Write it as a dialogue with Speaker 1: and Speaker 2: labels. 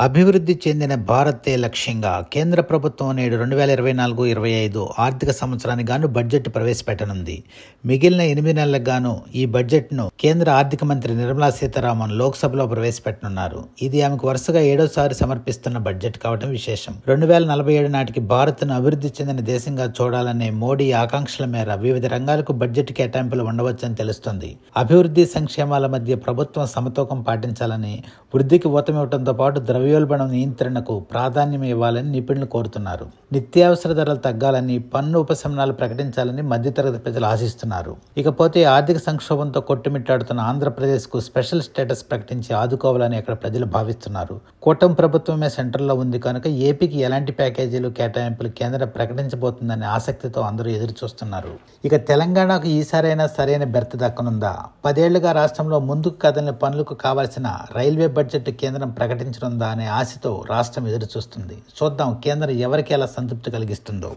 Speaker 1: అభివృద్ధి చెందిన భారతే లక్ష్యంగా కేంద్ర ప్రభుత్వం నేడు 2024-25 ఆర్థిక సంవత్సరానికి గాను బడ్జెట్ ప్రవేశపెట్టనుంది. మిగిలిన 8 నెలలకు గాను ఈ బడ్జెట్ను కేంద్ర ఆర్థిక మంత్రి నిర్మలా సీతారామన్ లోక్సభలో ప్రవేశపెట్టనున్నారు. ఇది ఆమెకు వరుసగా 7వసారి సమర్పిస్తున్న బడ్జెట్ కావడం విశేషం. 2047 నాటికి భారత్ను అభివృద్ధి చెందిన దేశంగా చూడాలనే మోడీ ఆకాంక్షల మేర వివిధ రంగాలకు బడ్జెట్ కేటాయింపులు ఉండవచ్చని తెలుస్తోంది. అభివృద్ధి సంక్షేమాల మధ్య ప్రభుత్వం సమతూకం పాటించాలని, వృద్ధికి ఊతమివ్వడంతో పాటు ద్రవ్యోల్బణం నియంత్రణకు ప్రాధాన్యం ఇవ్వాలని నిపుణులు కోరుతున్నారు. నిత్యావసర ధరలు తగ్గాలని, పన్ను ఉపశమనాలు ప్రకటించాలని మధ్యతరగతి ప్రజలు ఆశిస్తున్నారు. ఇకపోతే ఆర్థిక సంక్షోభంతో కొట్టుమిట్టాడుతున్న ఆంధ్రప్రదేశ్కు స్పెషల్ స్టేటస్ ప్రకటించి ఆదుకోవాలని అక్కడ ప్రజలు భావిస్తున్నారు. కూటమి ప్రభుత్వమే సెంట్రల్లో ఉంది కనుక ఏపీకి ఎలాంటి ప్యాకేజీలు, కేటాయింపులు కేంద్రం ప్రకటించబోతుందనే ఆసక్తితో అందరూ ఎదురు చూస్తున్నారు. ఇక తెలంగాణకు ఈసారైనా సరైన బెర్త్ దక్కనుందా? 10 ఏళ్లుగా రాష్ట్రంలో ముందుకు కదిలిన పనులకు కావాల్సిన రైల్వే బడ్జెట్ కేంద్రం ప్రకటించనుందా అనే ఆశతో రాష్ట్రం ఎదురు చూస్తుంది. చూద్దాం కేంద్రం ఎవరికి ఎలా సంతృప్తి కలిగిస్తుందో.